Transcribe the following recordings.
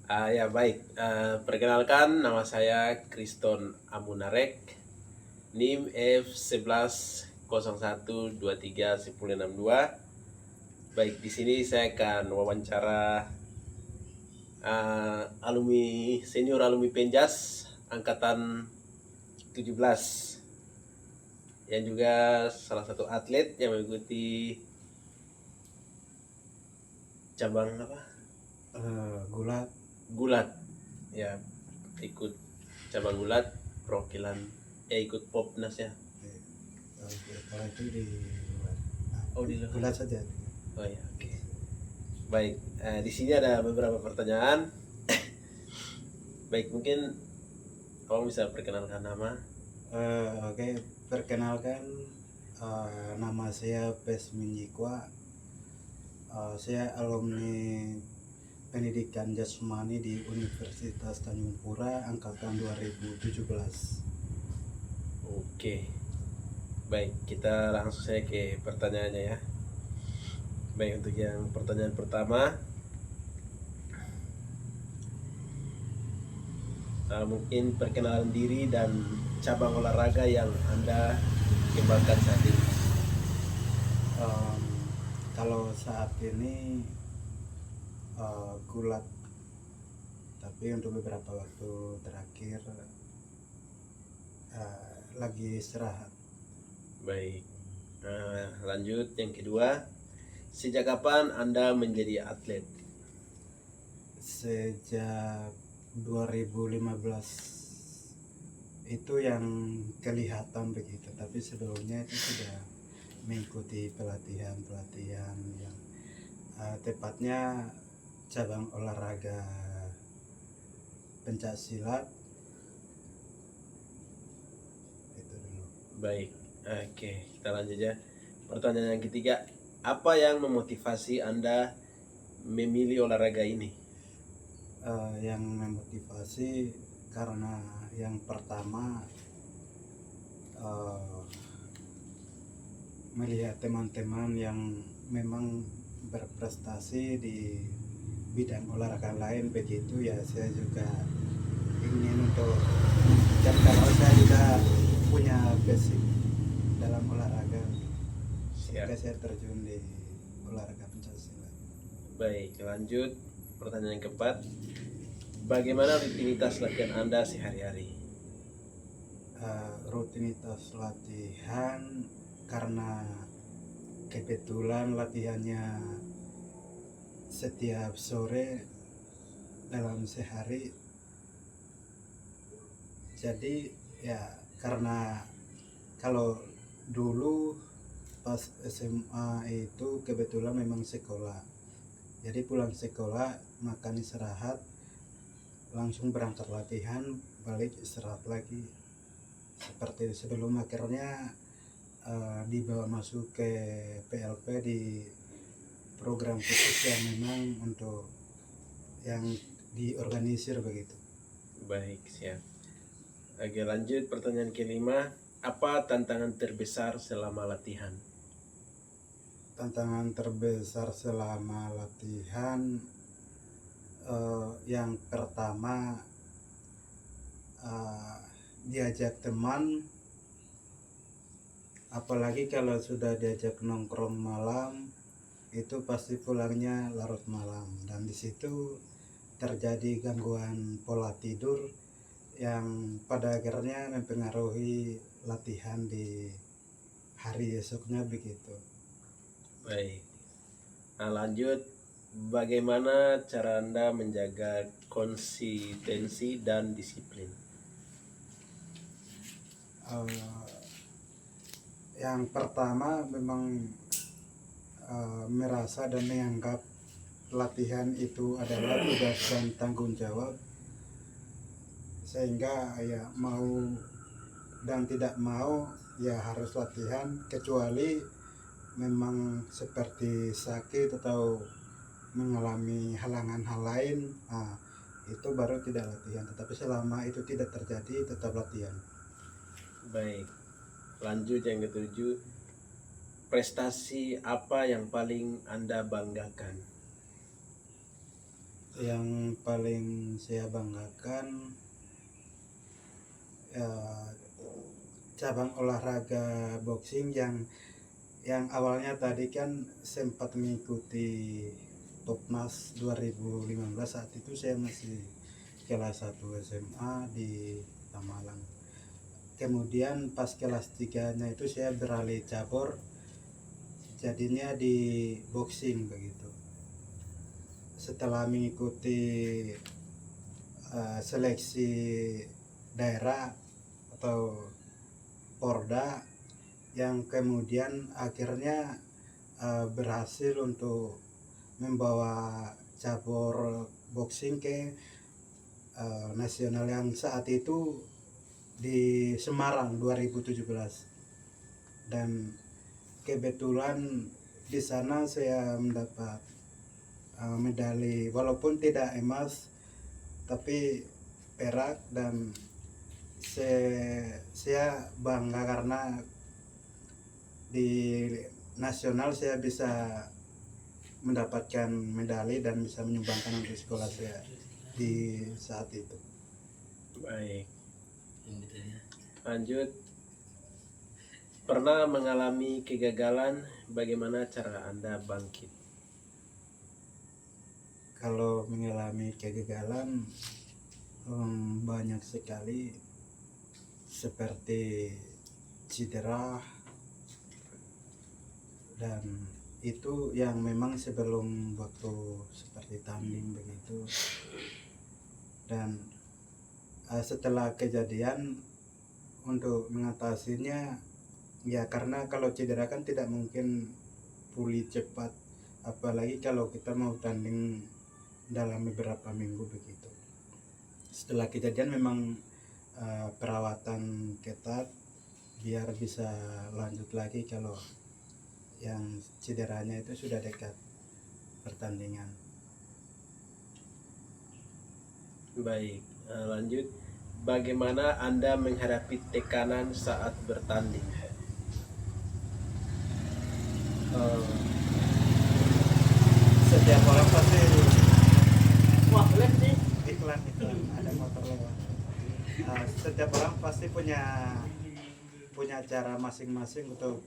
Ya baik, perkenalkan nama saya Kriston Amunarek, NIM F1101231062. Baik, di sini saya akan wawancara senior alumni Penjas angkatan 17 yang juga salah satu atlet yang mengikuti cabang apa? Gulat. Ya, ikut cabang gulat perwakilan ikut Popnas ya. Kalau itu di luar. Di luar. Gulat saja. Oh ya, oke. Baik, di sini ada beberapa pertanyaan. Baik, mungkin kamu bisa perkenalkan nama. Oke, perkenalkan, nama saya Pesmin Yikwa. Saya alumni pendidikan jasmani di Universitas Tanjung Pura angkatan 2017. Oke. Baik, kita langsung saja ke pertanyaannya ya. Baik, untuk yang pertanyaan pertama, mungkin perkenalan diri dan cabang olahraga yang Anda kembangkan saat ini. Kalau saat ini gulat, tapi untuk beberapa waktu terakhir lagi istirahat. Baik, lanjut yang kedua, sejak kapan Anda menjadi atlet? Sejak 2015 itu yang kelihatan begitu, tapi sebelumnya itu sudah mengikuti pelatihan yang tepatnya cabang olahraga pencak silat itu dulu. Baik, oke, kita lanjut ya. Pertanyaan yang ketiga, apa yang memotivasi Anda memilih olahraga ini? Yang memotivasi karena yang pertama, melihat teman-teman yang memang berprestasi di bidang olahraga lain begitu ya, saya juga ingin untuk, dan kalau saya juga punya basic dalam olahraga, sehingga saya terjun di olahraga pencaksilat. Baik, lanjut pertanyaan yang keempat, bagaimana rutinitas latihan Anda sehari-hari? Rutinitas latihan, karena kebetulan latihannya setiap sore dalam sehari, jadi ya karena kalau dulu pas SMA itu kebetulan memang sekolah, jadi pulang sekolah makan istirahat langsung berangkat latihan, balik istirahat lagi, seperti sebelum akhirnya dibawa masuk ke PLP di program khusus yang memang untuk yang diorganisir begitu. Baik, siap. Oke, lanjut pertanyaan kelima, apa tantangan terbesar selama latihan? Tantangan terbesar selama latihan, yang pertama, diajak teman, apalagi kalau sudah diajak nongkrong malam itu pasti pulangnya larut malam, dan di situ terjadi gangguan pola tidur yang pada akhirnya mempengaruhi latihan di hari esoknya begitu. Baik. Nah, lanjut, bagaimana cara Anda menjaga konsistensi dan disiplin? Yang pertama memang merasa dan menganggap latihan itu adalah tugas dan tanggung jawab, sehingga ya mau dan tidak mau ya harus latihan, kecuali memang seperti sakit atau mengalami halangan hal lain, itu baru tidak latihan, tetapi selama itu tidak terjadi tetap latihan. Baik, lanjut yang ketujuh, prestasi apa yang paling Anda banggakan? Yang paling saya banggakan ya, cabang olahraga boxing yang awalnya tadi kan sempat mengikuti Popnas 2015. Saat itu saya masih kelas 1 SMA di Tamalang. Kemudian pas kelas 3-nya itu saya beralih cabur, jadinya di boxing begitu. Setelah mengikuti seleksi daerah atau Porda, yang kemudian akhirnya berhasil untuk membawa cabur boxing ke nasional yang saat itu di Semarang 2017. Dan kebetulan di sana saya mendapat medali, walaupun tidak emas tapi perak. Dan saya bangga karena di nasional saya bisa mendapatkan medali dan bisa menyumbangkan untuk sekolah saya di saat itu. Baik. Lanjut. Pernah mengalami kegagalan, bagaimana cara Anda bangkit? Kalau mengalami kegagalan banyak sekali, seperti cedera, dan itu yang memang sebelum waktu seperti tanding begitu. Dan setelah kejadian, untuk mengatasinya ya, karena kalau cedera kan tidak mungkin pulih cepat, apalagi kalau kita mau tanding dalam beberapa minggu begitu. Setelah kejadian memang perawatan ketat biar bisa lanjut lagi kalau yang cederanya itu sudah dekat pertandingan. Baik, lanjut. Bagaimana Anda menghadapi tekanan saat bertanding? Setiap orang pasti Wah, keren sih. iklan ada motor lewat. Setiap orang pasti punya cara masing-masing untuk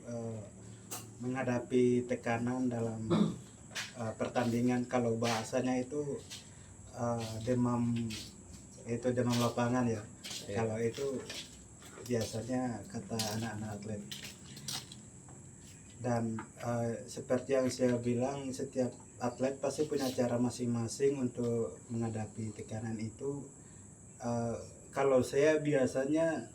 menghadapi tekanan dalam pertandingan. Kalau bahasanya itu demam lapangan ya. Kalau itu biasanya kata anak-anak atlet. Dan seperti yang saya bilang, setiap atlet pasti punya cara masing-masing untuk menghadapi tekanan itu. Kalau saya biasanya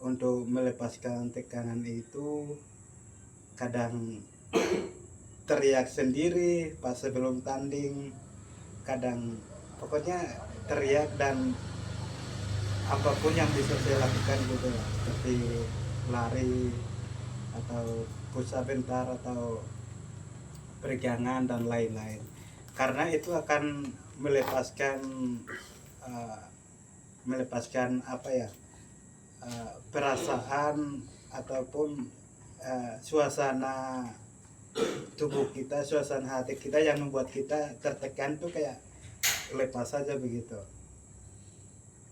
untuk melepaskan tekanan itu kadang teriak sendiri pas sebelum tanding, kadang pokoknya teriak, dan apapun yang bisa saya lakukan gitu, seperti lari atau pusat bentar atau peregangan dan lain-lain, karena itu akan melepaskan apa ya, perasaan ataupun suasana tubuh kita, suasana hati kita yang membuat kita tertekan tuh kayak lepas saja begitu.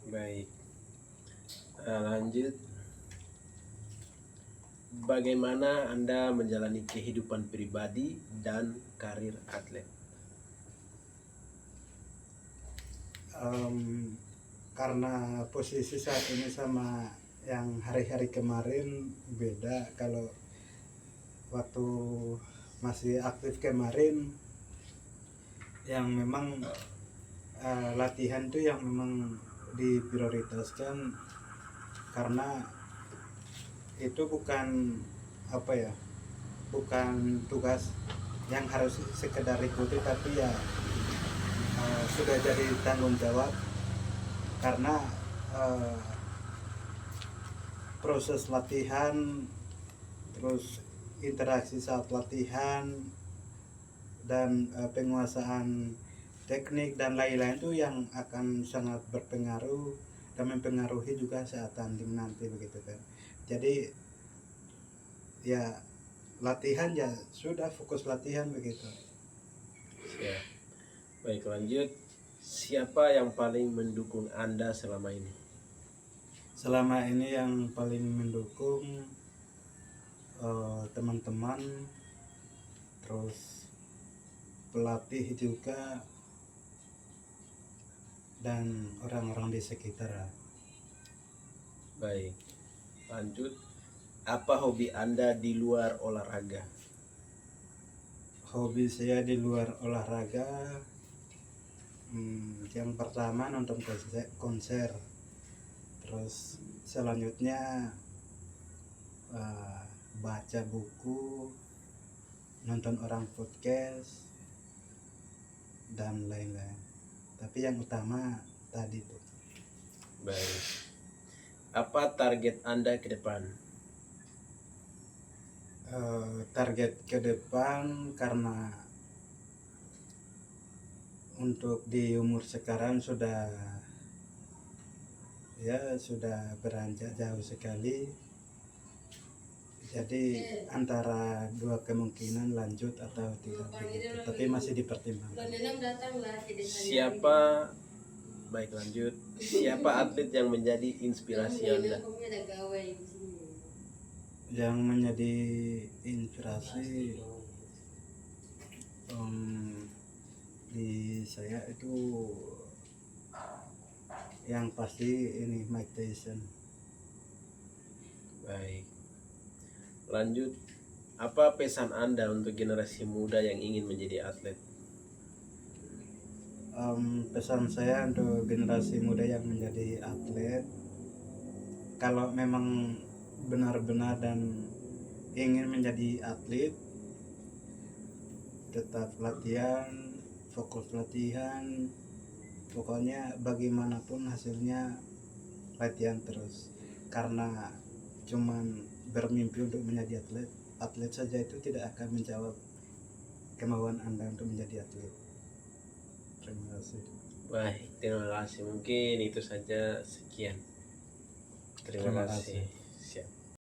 Baik, lanjut. Bagaimana Anda menjalani kehidupan pribadi dan karir atlet? Karena posisi saat ini sama yang hari-hari kemarin beda. Kalau waktu masih aktif kemarin, yang memang latihan tuh yang memang diprioritaskan, karena itu bukan apa ya, bukan tugas yang harus sekedar ikuti, tapi ya sudah jadi tanggung jawab. Karena proses latihan, terus interaksi saat latihan, dan penguasaan teknik dan lain-lain itu yang akan sangat berpengaruh dan mempengaruhi juga saat tanding nanti begitu kan. Jadi ya latihan ya sudah, fokus latihan begitu. Ya. Baik, lanjut. Siapa yang paling mendukung Anda selama ini? Selama ini yang paling mendukung teman-teman, terus pelatih juga, dan orang-orang di sekitar. Baik, lanjut. Apa hobi Anda di luar olahraga? Hobi saya di luar olahraga, yang pertama nonton konser, terus selanjutnya baca buku, nonton orang podcast, dan lain-lain. Tapi yang utama tadi tuh. Baik. Apa target Anda ke depan? Target ke depan, karena untuk di umur sekarang sudah beranjak jauh sekali, jadi antara dua kemungkinan lanjut atau tidak begitu, tapi masih dipertimbangkan. Siapa Baik, lanjut. Siapa atlet yang menjadi inspirasi Anda? Yang menjadi inspirasi di saya itu yang pasti ini Mike Tyson. Baik, lanjut. Apa pesan Anda untuk generasi muda yang ingin menjadi atlet? Pesan saya untuk generasi muda yang menjadi atlet, kalau memang benar-benar dan ingin menjadi atlet, tetap latihan, fokus latihan, pokoknya bagaimanapun hasilnya latihan terus. Karena cuman bermimpi untuk menjadi atlet saja itu tidak akan menjawab kemauan Anda untuk menjadi atlet. Terima kasih. Baik, terima kasih. Mungkin itu saja, sekian. Terima kasih.